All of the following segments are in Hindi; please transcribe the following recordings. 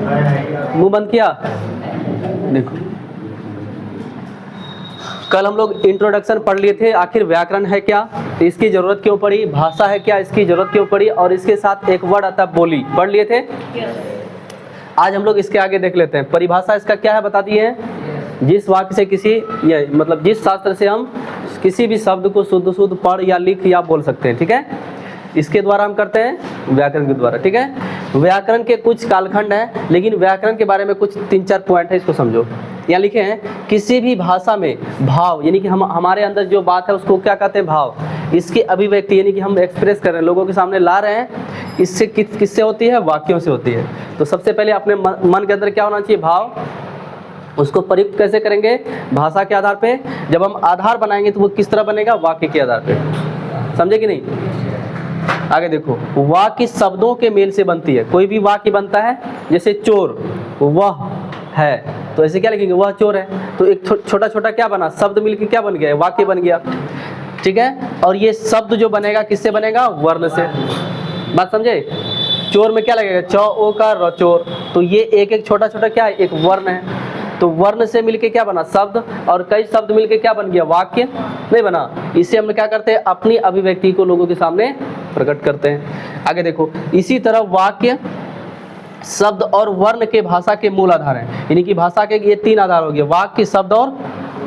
मुंह बंद किया। देखो, कल हम लोग इंट्रोडक्शन पढ़ लिए थे, आखिर व्याकरण है क्या, इसकी जरूरत क्यों पड़ी, भाषा है क्या, इसकी जरूरत क्यों पड़ी, और इसके साथ एक वर्ड आता है बोली, पढ़ लिए थे। आज हम लोग इसके आगे देख लेते हैं। परिभाषा इसका क्या है बता दिए हैं। जिस वाक्य से किसी ये मतलब जिस शास्त्र से हम किसी भी शब्द को शुद्ध शुद्ध पढ़ या लिख या बोल सकते हैं, ठीक है, इसके द्वारा हम करते हैं व्याकरण के द्वारा, ठीक है। व्याकरण के कुछ कालखंड हैं, लेकिन व्याकरण के बारे में कुछ 3-4 पॉइंट है, इसको समझो। यहाँ लिखे हैं किसी भी भाषा में भाव, यानी कि हमारे अंदर जो बात है उसको क्या कहते हैं, भाव। इसकी अभिव्यक्ति यानी कि हम एक्सप्रेस कर रहे हैं, लोगों के सामने ला रहे हैं, इससे किससे होती है, वाक्यों से होती है। तो सबसे पहले अपने मन के अंदर क्या होना चाहिए, भाव। उसको प्रयुक्त कैसे करेंगे, भाषा के आधार पे। जब हम आधार बनाएंगे तो वो किस तरह बनेगा, वाक्य के आधार पे, समझे कि नहीं। आगे देखो, वाक्य शब्दों के मेल से बनती है। कोई भी वाक्य बनता है, जैसे चोर वह है, तो ऐसे क्या लिखेंगे, वह चोर है। तो एक छोटा छोटा क्या बना, शब्द मिलकर क्या बन गया, वाक्य बन गया, ठीक है। और ये शब्द जो बनेगा किससे बनेगा, वर्ण से। बात समझे। चोर में क्या लगेगा, च ओ का र, चोर। तो ये एक एक छोटा छोटा क्या है, एक वर्ण है। तो वर्ण से मिलके क्या बना, शब्द, और कई शब्द मिलके क्या बन गया, वाक्य नहीं बना। इससे हम क्या करते हैं, अपनी अभिव्यक्ति को लोगों के सामने प्रकट करते हैं। आगे देखो, इसी तरह वाक्य, शब्द और वर्ण के भाषा के मूल आधार हैं। यानी कि भाषा के ये 3 आधार हो गए, वाक्य, शब्द और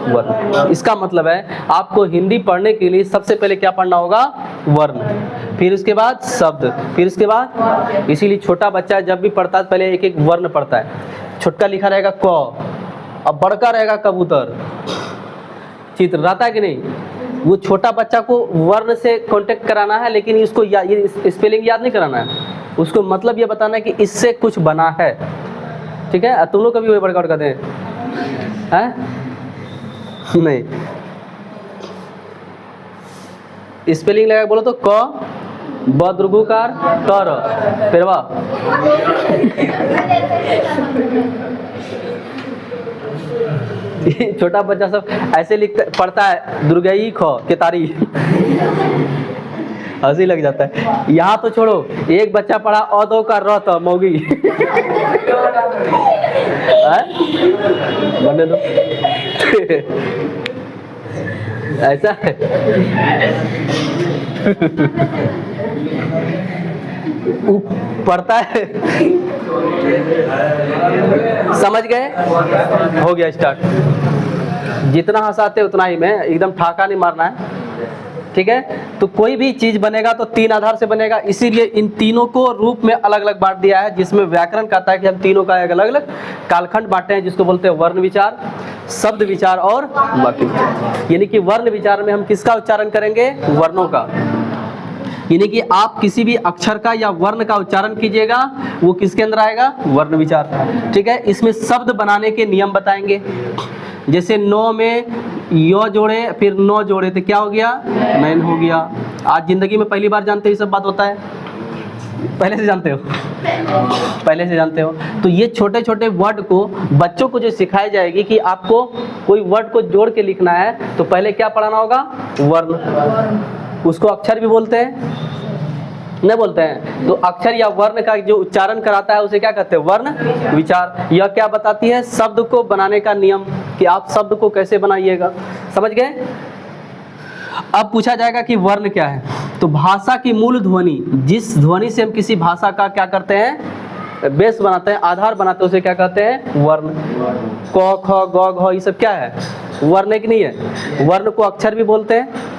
वर्ण। इसका मतलब है आपको हिंदी पढ़ने के लिए सबसे पहले क्या पढ़ना होगा, वर्ण, फिर उसके बाद शब्द, फिर उसके बाद, इसीलिए छोटा बच्चा जब भी पढ़ता है पहले एक एक वर्ण पढ़ता है। छोटका लिखा रहेगा क, अब बड़का रहेगा कबूतर, चित्र रहता है कि नहीं। वो छोटा बच्चा को वर्ण से कांटेक्ट कराना है, लेकिन इसको ये स्पेलिंग याद नहीं कराना है, उसको मतलब ये बताना है कि इससे कुछ बना है, ठीक है। तुम लोग कभी वही वर्कआउट करते हैं नहीं, स्पेलिंग लगा बोलो तो क ब दीर्घकार तर, पेरवा छोटा बच्चा सब ऐसे लिखता पढ़ता है, दुर्गई ख केतारी हंसी लग जाता है। यहाँ तो छोड़ो, एक बच्चा पढ़ा अ दो का र त मौगी बनने दो ऐसा है पढ़ता है समझ गए, हो गया स्टार्ट। जितना हंसाते उतना ही, मैं एकदम ठाका नहीं मारना है, ठीक है। तो कोई भी चीज बनेगा तो 3 आधार से बनेगा, इसीलिए इन तीनों को रूप में अलग अलग बांट दिया है, जिसमें व्याकरण कहता है कि हम तीनों का एक अलग अलग कालखंड बांटे हैं, जिसको बोलते हैं वर्ण विचार, शब्द विचार और वाक्य विचार। यानी कि वर्ण विचार में हम किसका उच्चारण करेंगे, वर्णों का। यानी कि आप किसी भी अक्षर का या वर्ण का उच्चारण कीजिएगा, वो किसके अंदर आएगा, वर्ण विचार, ठीक है। इसमें शब्द बनाने के नियम बताएंगे। जैसे 9 में यो जोड़े फिर 9 जोड़े तो क्या हो गया, 9 हो गया। आज जिंदगी में पहली बार जानते हो ये सब बात होता है, पहले से जानते हो, पहले से जानते हो। तो ये छोटे छोटे वर्ड को बच्चों को जो सिखाई जाएगी कि आपको कोई वर्ड को जोड़ के लिखना है, तो पहले क्या पढ़ाना होगा, वर्ण। उसको अक्षर भी बोलते हैं, नहीं बोलते हैं। तो अक्षर या वर्ण का जो उच्चारण कराता है उसे क्या कहते हैं, वर्ण विचार। यह क्या बताती है, शब्द को बनाने का नियम, कि आप शब्द को कैसे बनाइएगा, समझ गए। अब पूछा जाएगा कि वर्ण क्या है, तो भाषा की मूल ध्वनि, जिस ध्वनि से हम किसी भाषा का क्या करते हैं, बेस बनाते हैं, आधार बनाते हैं, उसे क्या कहते हैं, वर्ण। क ख ग घ ये सब क्या है, वर्ण है कि नहीं है। वर्ण को अक्षर भी बोलते हैं।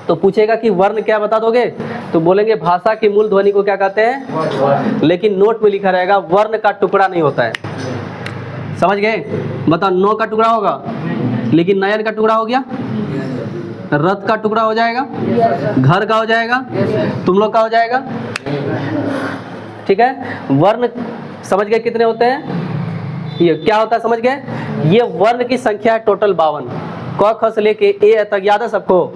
तो पूछेगा कि वर्ण क्या, बता दोगे, तो बोलेंगे भाषा की मूल ध्वनि को क्या कहते हैं, लेकिन नोट में लिखा रहेगा वर्ण का टुकड़ा नहीं होता है, समझ गए। बताओ, 9 का टुकड़ा होगा, लेकिन नयन का टुकड़ा हो गया, रथ का टुकड़ा हो जाएगा, घर का हो जाएगा, तुम लोग का हो जाएगा, ठीक है। वर्ण समझ गए कितने होते हैं, ये क्या होता है समझ गए। ये वर्ण की संख्या है टोटल 52, क ख से लेके ए तक, याद है सबको,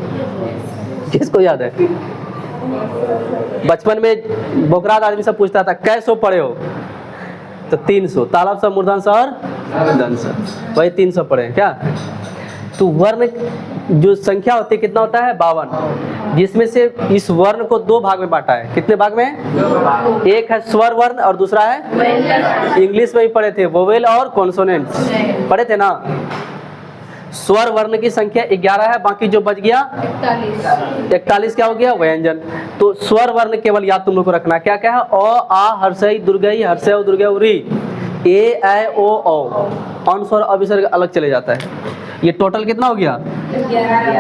किसको याद है। बचपन में बोकराद आदमी सब पूछता था कैसो पढ़े हो, तो 300, तालाब सा मूर्धन सा और दंस, वही 300 पढ़े क्या। तो वर्ण जो संख्या होती है कितना होता है 52, जिसमें से इस वर्ण को 2 भाग में बांटा है। कितने भाग में? एक है स्वर वर्ण और दूसरा है, इंग्लिश में भी पढ़े थे, वोवेल और कॉन्सोनेंट्स पढ़े थे ना। स्वर वर्ण की संख्या 11 है, बाकी जो बच गया 41 क्या हो गया? व्यंजन। तो स्वर वर्ण केवल याद तुम लोग को रखना, क्या क्या है? अ आ हर्षई दुर्गई हर्षय दुर्गय री, ए ऐ ओ औ, अनुस्वर अभिसर्ग अलग चले जाता है। ये टोटल कितना हो गया?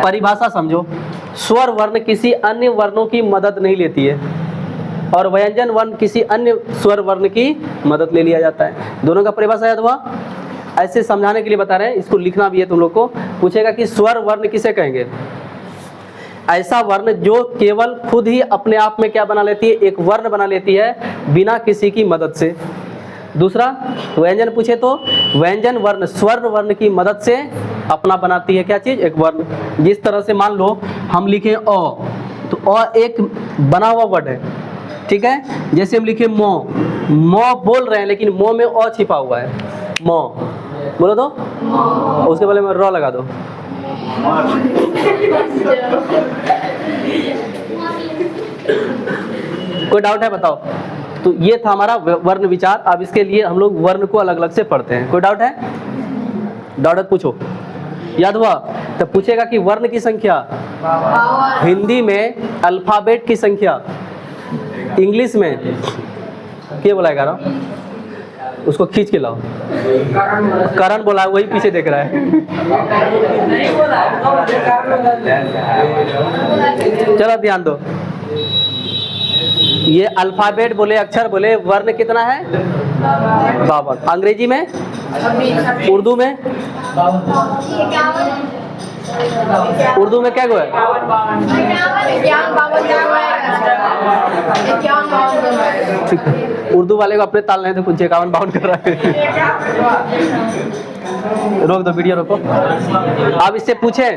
परिभाषा समझो, स्वर वर्ण किसी अन्य वर्णों की मदद नहीं लेती है और व्यंजन वर्ण किसी अन्य स्वर वर्ण की मदद ले लिया जाता है। दोनों का परिभाषा याद हुआ? ऐसे समझाने के लिए बता रहे हैं, इसको लिखना भी है तुम लोग को। पूछेगा कि स्वर वर्ण किसे कहेंगे? ऐसा वर्ण जो केवल खुद ही अपने आप में क्या बना लेती है? एक वर्ण बना लेती है बिना किसी की मदद से। दूसरा व्यंजन पूछे तो व्यंजन वर्ण स्वर वर्ण की मदद से अपना बनाती है क्या चीज? एक वर्ण। जिस तरह से मान लो हम लिखें अ, तो अ एक बना हुआ वर्ड है, ठीक है। जैसे हम लिखे मो, मो बोल रहे हैं लेकिन मो में अ छिपा हुआ है, मो बोलो तो, उसके पहले में र लगा दो। कोई डाउट है बताओ? तो ये था हमारा वर्ण विचार। अब इसके लिए हम लोग वर्ण को अलग अलग से पढ़ते हैं। कोई डाउट है? डाउट है पूछो। याद हुआ? तो पूछेगा कि वर्ण की संख्या हिंदी में अल्फाबेट की संख्या, इंग्लिश में क्या बोला 11? उसको खींच के लाओ। करण बोला, वही पीछे देख रहा है। चलो ध्यान दो, ये अल्फाबेट बोले, अक्षर बोले, वर्ण कितना है? 52। अंग्रेजी में, उर्दू में, उर्दू में क्या है? ठीक है, उर्दू वाले को अपने ताल नहीं तो कुछ 51-52 कर रहा है। रोक दो वीडियो, रोको। अब इससे पूछें